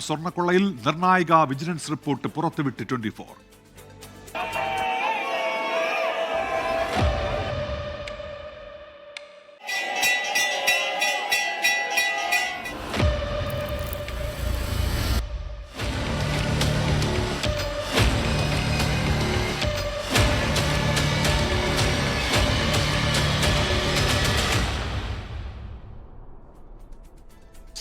സ്വർണ്ണക്കൊള്ളയിൽ നിർണായക vigilance report പുറത്തുവിട്ട് 24.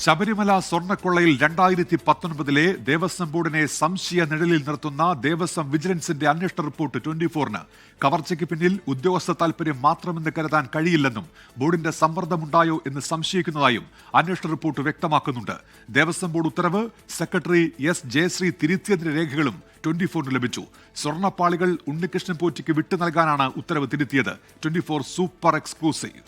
Sabarimala സ്വർണ്ണക്കൊള്ളയിൽ 2019 Devaswom ബോർഡിനെ സംശയ നിഴലിൽ നിർത്തുന്ന ദേവസ്വം വിജിലൻസിന്റെ അന്വേഷണ റിപ്പോർട്ട് 24-ന് കവർച്ചയ്ക്ക് പിന്നിൽ ഉദ്യോഗസ്ഥ താൽപര്യം മാത്രമെന്ന് കരുതാൻ കഴിയില്ലെന്നും ബോർഡിന്റെ സമ്മർദ്ദമുണ്ടായോ എന്ന് സംശയിക്കുന്നതായും അന്വേഷണ റിപ്പോർട്ട് വ്യക്തമാക്കുന്നുണ്ട്. ദേവസ്വം ബോർഡ് ഉത്തരവ് സെക്രട്ടറി എസ് ജയശ്രീ തിരുത്തിയതിന്റെ രേഖകളും 24-ന് ലഭിച്ചു. സ്വർണ്ണപ്പാളികൾ ഉണ്ണികൃഷ്ണൻ പോറ്റിക്ക് വിട്ടു നൽകാനാണ് ഉത്തരവ് തിരുത്തിയത്. 24 സൂപ്പർ എക്സ്ക്ലൂസീവ്.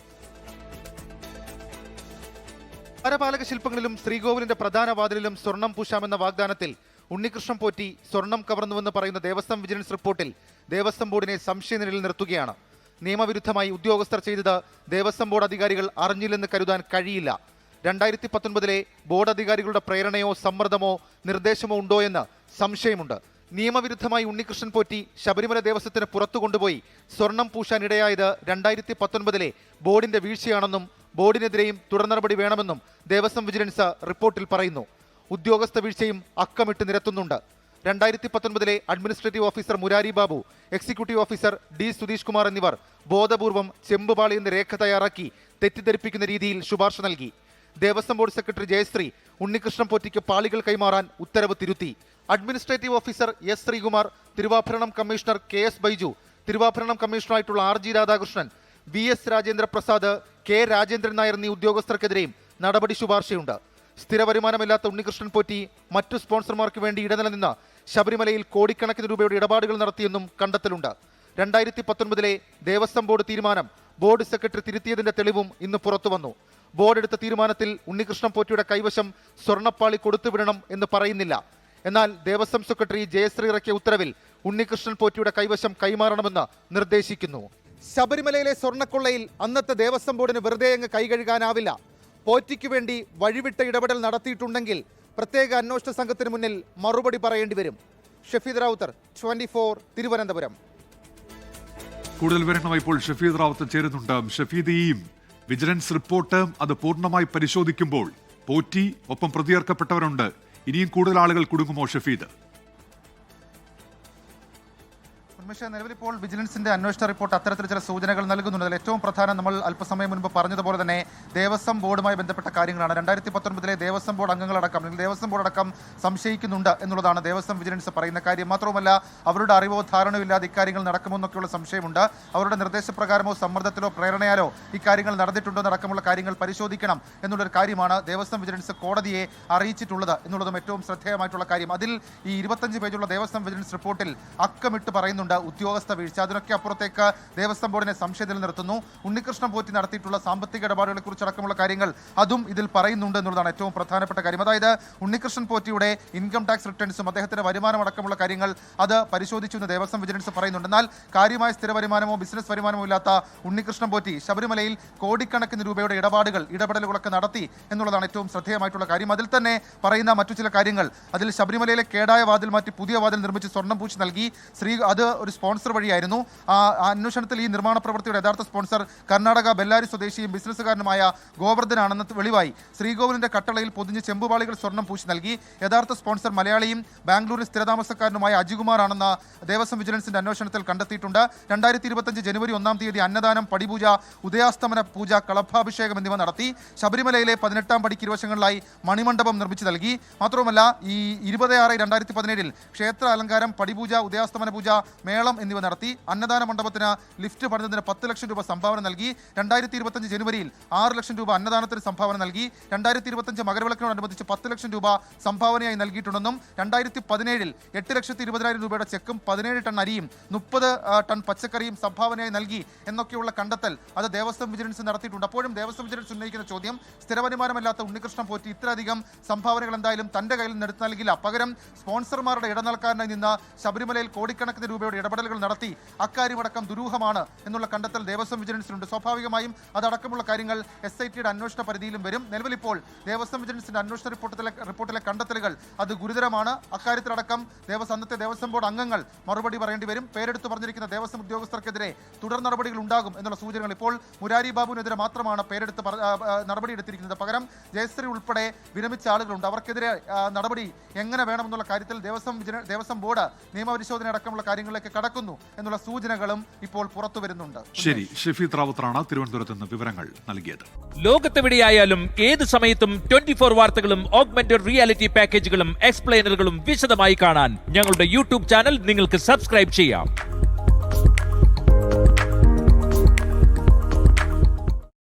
ദ്വാരപാലക ശില്പങ്ങളിലും ശ്രീകോവിലിന്റെ പ്രധാന വാതിലിലും സ്വർണം പൂശാമെന്ന വാഗ്ദാനത്തിൽ ഉണ്ണികൃഷ്ണൻ പോറ്റി സ്വർണം കവർന്നുവെന്ന് പറയുന്ന ദേവസ്വം വിജിലൻസ് റിപ്പോർട്ടിൽ ദേവസ്വം ബോർഡിനെ സംശയനിഴലിൽ നിർത്തുകയാണ്. നിയമവിരുദ്ധമായി ഉദ്യോഗസ്ഥർ ചെയ്തത് ദേവസ്വം ബോർഡ് അധികാരികൾ അറിഞ്ഞില്ലെന്ന് കരുതാൻ കഴിയില്ല. 2019 ബോർഡ് അധികാരികളുടെ പ്രേരണയോ സമ്മർദ്ദമോ നിർദ്ദേശമോ ഉണ്ടോ എന്ന് സംശയമുണ്ട്. നിയമവിരുദ്ധമായി ഉണ്ണികൃഷ്ണൻ പോറ്റി ശബരിമല ദേവസ്വത്തിന് പുറത്തു കൊണ്ടുപോയി സ്വർണം പൂശാൻ ഇടയായത് 2019 ബോർഡിന്റെ വീഴ്ചയാണെന്നും ബോർഡിനെതിരെയും തുടർ നടപടി വേണമെന്നും ദേവസ്വം വിജിലൻസ് റിപ്പോർട്ടിൽ പറയുന്നു. ഉദ്യോഗസ്ഥ വീഴ്ചയും അക്കമിട്ട് നിരത്തുന്നുണ്ട്. 2019 administrative officer Murari Babu, executive officer D Sudheesh Kumar എന്നിവർ ബോധപൂർവം ചെമ്പുപാളി എന്ന രേഖ തയ്യാറാക്കി തെറ്റിദ്ധരിപ്പിക്കുന്ന രീതിയിൽ ശുപാർശ നൽകി. ദേവസ്വം ബോർഡ് സെക്രട്ടറി ജയശ്രീ ഉണ്ണികൃഷ്ണൻ പോറ്റിക്ക് പാളികൾ കൈമാറാൻ ഉത്തരവ് തിരുത്തി. Administrative officer S Sreekumar, Thiruvabharanam commissioner K S Baiju, Thiruvabharanam കമ്മീഷണറായിട്ടുള്ള R G Radhakrishnan, V S Rajendra Prasad, K Rajendran Nair എന്നീ ഉദ്യോഗസ്ഥർക്കെതിരെയും നടപടി ശുപാർശയിലുണ്ട്. സ്ഥിര വരുമാനമില്ലാത്ത ഉണ്ണികൃഷ്ണൻ പോറ്റി മറ്റു സ്പോൺസർമാർക്ക് വേണ്ടി ഇടനിലനിന്ന് ശബരിമലയിൽ കോടിക്കണക്കിന് രൂപയുടെ ഇടപാടുകൾ നടത്തിയെന്നും കണ്ടെത്തലുണ്ട്. 2019 ദേവസ്വം ബോർഡ് തീരുമാനം ബോർഡ് സെക്രട്ടറി തിരുത്തിയതിന്റെ തെളിവും ഇന്ന് പുറത്തു വന്നു. ബോർഡ് എടുത്ത തീരുമാനത്തിൽ ഉണ്ണികൃഷ്ണൻ പോറ്റിയുടെ കൈവശം സ്വർണ്ണപ്പാളി കൊടുത്തുവിടണം എന്ന് പറയുന്നില്ല. എന്നാൽ ദേവസ്വം സെക്രട്ടറി ജയശ്രീ ഇറക്കിയ ഉത്തരവിൽ ഉണ്ണികൃഷ്ണൻ പോറ്റിയുടെ കൈവശം കൈമാറണമെന്ന് നിർദ്ദേശിക്കുന്നു. ശബരിമലയിലെ സ്വർണ്ണക്കൊള്ളയിൽ അന്നത്തെ ദേവസ്വം ബോർഡിന് വെറുതെ അങ്ങ് കൈകഴുകാനാവില്ല. പോറ്റിക്ക് വേണ്ടി വഴിവിട്ട ഇടപെടൽ നടത്തിയിട്ടുണ്ടെങ്കിൽ പ്രത്യേക അന്വേഷണ സംഘത്തിന് മുന്നിൽ മറുപടി പറയേണ്ടി വരും. ഷഫീദ് റാവുത്തർ, 24 തിരുവനന്തപുരം. കൂടുതൽ വിവരങ്ങളുമായി ഇപ്പോൾ ഷഫീദ് റാവുത്തർ ചേരുന്നുണ്ട്. ഷഫീദ്, ഈ വിജിലൻസ് റിപ്പോർട്ട് അത് പൂർണ്ണമായി പരിശോധിക്കുമ്പോൾ പോറ്റി ഒപ്പം പ്രതിയേർക്കപ്പെട്ടവരുണ്ട്, ഇനിയും കൂടുതൽ ആളുകൾ കുടുങ്ങുമോ ഷഫീദ്? നിലവിലിപ്പോൾ വിജിലൻസിന്റെ അന്വേഷണ റിപ്പോർട്ട് അത്തരത്തിൽ ചില സൂചനകൾ നൽകുന്നുണ്ട്. അതിൽ ഏറ്റവും പ്രധാനം നമ്മൾ അല്പസമയം മുൻപ് പറഞ്ഞതുപോലെ തന്നെ ദേവസ്വം ബോർഡുമായി ബന്ധപ്പെട്ട കാര്യങ്ങളാണ്. 2019 ദേവസ്വം ബോർഡ് അംഗങ്ങളടക്കം അല്ലെങ്കിൽ ദേവസ്വം ബോർഡ് അടക്കം സംശയിക്കുന്നുണ്ട് എന്നുള്ളതാണ് ദേവസ്വം വിജിലൻസ് പറയുന്ന കാര്യം. മാത്രവുമല്ല, അവരുടെ അറിവോ ധാരണയോ ഇല്ലാതെ ഇക്കാര്യങ്ങൾ നടക്കുമെന്നൊക്കെയുള്ള സംശയമുണ്ട്. അവരുടെ നിർദ്ദേശപ്രകാരമോ സമ്മർദ്ദത്തിലോ പ്രേരണയാലോ ഇക്കാര്യങ്ങൾ നടന്നിട്ടുണ്ടോ എന്നടക്കമുള്ള കാര്യങ്ങൾ പരിശോധിക്കണം എന്നുള്ളൊരു കാര്യമാണ് ദേവസ്വം വിജിലൻസ് കോടതിയെ അറിയിച്ചിട്ടുള്ളത് എന്നുള്ളതും ഏറ്റവും ശ്രദ്ധേയമായിട്ടുള്ള കാര്യം. അതിൽ ഈ 25 പേജുള്ള ദേവസ്വം വിജിലൻസ് റിപ്പോർട്ടിൽ അക്കമിട്ട് പറയുന്നുണ്ട് ഉദ്യോഗസ്ഥ വീഴ്ച. അതിനൊക്കെ അപ്പുറത്തേക്ക് ദേവസ്വം ബോർഡിനെ സംശയത്തിൽ നിർത്തുന്നു. ഉണ്ണികൃഷ്ണൻ പോറ്റി നടത്തിയിട്ടുള്ള സാമ്പത്തിക ഇടപാടുകളെ കുറിച്ചടക്കമുള്ള കാര്യങ്ങൾ അതും ഇതിൽ പറയുന്നുണ്ട് എന്നുള്ളതാണ് ഏറ്റവും പ്രധാനപ്പെട്ട കാര്യം. അതായത് ഉണ്ണികൃഷ്ണൻ പോറ്റിയുടെ ഇൻകം ടാക്സ് റിട്ടേൺസും അദ്ദേഹത്തിന്റെ വരുമാനം അടക്കമുള്ള കാര്യങ്ങൾ അത് പരിശോധിച്ചു എന്ന് ദേവസ്വം വിജിലൻസ് പറയുന്നുണ്ട്. എന്നാൽ കാര്യമായ സ്ഥിര വരുമാനമോ ബിസിനസ് വരുമാനമോ ഇല്ലാത്ത ഉണ്ണികൃഷ്ണൻ പോറ്റി ശബരിമലയിൽ കോടിക്കണക്കിന് രൂപയുടെ ഇടപെടലുകളൊക്കെ നടത്തി എന്നുള്ളതാണ് ഏറ്റവും ശ്രദ്ധേയമായിട്ടുള്ള കാര്യം. അതിൽ തന്നെ പറയുന്ന മറ്റു ചില കാര്യങ്ങൾ, അതിൽ ശബരിമലയിലെ കേടായ വാതിൽ മാറ്റി പുതിയ വാതിൽ നിർമ്മിച്ച് സ്വർണ്ണം പൂശി നൽകി. അത് ഒരു സ്പോൺസർ വഴിയായിരുന്നു. അന്വേഷണത്തിൽ ഈ നിർമ്മാണ പ്രവൃത്തിയുടെ യഥാർത്ഥ സ്പോൺസർ കർണാടക ബെല്ലാരി സ്വദേശിയും ബിസിനസ്സുകാരനുമായ ഗോവർദ്ധനാണെന്ന് വെളിവായി. ശ്രീകോവിലിന്റെ കട്ടളയിൽ പൊതിഞ്ഞ് ചെമ്പുപാളികൾ സ്വർണം പൂശി നൽകി. യഥാർത്ഥ സ്പോൺസർ മലയാളിയും ബാംഗ്ലൂരിൽ സ്ഥിരതാമസക്കാരനുമായ അജികുമാർ ആണെന്ന് ദേവസ്വം വിജിലൻസിന്റെ അന്വേഷണത്തിൽ കണ്ടെത്തിയിട്ടുണ്ട്. 2025 ജനുവരി 1 അന്നദാനം, പടിപൂജ, ഉദയാസ്തമന പൂജ, കളഭാഭിഷേകം എന്നിവ നടത്തി. ശബരിമലയിലെ 18-ാം പടിക്ക് ഇരുവശങ്ങളിലായി മണിമണ്ഡപം നിർമ്മിച്ചു നൽകി. മാത്രവുമല്ല, ഈ 20/6/2017 ക്ഷേത്ര അലങ്കാരം, പടിപൂജ, ഉദയാസ്തമന പൂജ, മേളം എന്നിവ നടത്തി. അന്നദാന മണ്ഡപത്തിന് ലിഫ്റ്റ് പണിതതിന് 10 ലക്ഷം രൂപ സംഭാവന നൽകി. 2025 ജനുവരിയിൽ 6 ലക്ഷം രൂപ അന്നദാനത്തിന് സംഭാവന നൽകി. 2025 മകരവിളക്കിനോടനുബന്ധിച്ച് 10 ലക്ഷം രൂപ സംഭാവനയായി നൽകിയിട്ടുണ്ടെന്നും 2017 8,20,000 രൂപയുടെ ചെക്കും 17 ടൺ അരിയും 30 ടൺ പച്ചക്കറിയും സംഭാവനയായി നൽകി എന്നൊക്കെയുള്ള കണ്ടെത്തൽ അത് ദേവസ്വം വിജിലൻസ് നടത്തിയിട്ടുണ്ട്. അപ്പോഴും ദേവസ്വം വിജിലൻസ് ഉന്നയിക്കുന്ന ചോദ്യം, സ്ഥിര വരുമാനമില്ലാത്ത ഉണ്ണികൃഷ്ണൻ പോറ്റി ഇത്രയധികം സംഭാവനകൾ എന്തായാലും തന്റെ കയ്യിൽ നിന്ന് എടുത്തു നൽകില്ല. പകരം സ്പോൺസർമാരുടെ ഇടനിലക്കാരനായി നിന്ന് ശബരിമലയിൽ കോടിക്കണക്കിന് രൂപയുടെ ഇടപെടലുകൾ നടത്തി അക്കാര്യമടക്കം ദുരൂഹമാണ് എന്നുള്ള കണ്ടെത്തൽ ദേവസ്വം വിജിലൻസിനുണ്ട്. സ്വാഭാവികമായും അതടക്കമുള്ള കാര്യങ്ങൾ SITയുടെ അന്വേഷണ പരിധിയിലും വരും. നിലവിലിപ്പോൾ ദേവസ്വം വിജിലൻസിന്റെ അന്വേഷണ റിപ്പോർട്ടിലെ കണ്ടെത്തലുകൾ അത് ഗുരുതരമാണ്. അക്കാര്യത്തിലടക്കം അന്നത്തെ ദേവസ്വം ബോർഡ് അംഗങ്ങൾ മറുപടി പറയേണ്ടി വരും. പേരെടുത്ത് പറഞ്ഞിരിക്കുന്ന ദേവസ്വം ഉദ്യോഗസ്ഥർക്കെതിരെ തുടർ നടപടികൾ ഉണ്ടാകും എന്നുള്ള സൂചനകൾ. ഇപ്പോൾ മുരാരി ബാബുവിനെതിരെ മാത്രമാണ് പേരെടുത്ത് നടപടിയെടുത്തിരിക്കുന്നത്. പകരം ജയശ്രീ ഉൾപ്പെടെ വിരമിച്ച ആളുകളുണ്ട്. അവർക്കെതിരെ നടപടി എങ്ങനെ വേണമെന്നുള്ള കാര്യത്തിൽ ദേവസ്വം ബോർഡ് നിയമപരിശോധന അടക്കമുള്ള കാര്യങ്ങളിലേക്ക് കടക്കുന്നു എന്നുള്ള സൂചനകളും ഇപ്പോൾ പുറത്തു വരുന്നുണ്ട്. ശരി, ഷെഫീദ് റാവുത്തറാണ് തിരുവനന്തപുരത്ത് നിന്ന് വിവരങ്ങൾ നൽകിയത്. ലോകത്തെവിടെയായാലും ഏത് സമയത്തും 24 വാർത്തകളും ഓഗ്മെന്റഡ് റിയാലിറ്റി പാക്കേജുകളും എക്സ്പ്ലെയിനറുകളും വിശദമായി കാണാൻ ഞങ്ങളുടെ യൂട്യൂബ് ചാനൽ നിങ്ങൾക്ക് സബ്സ്ക്രൈബ് ചെയ്യാം.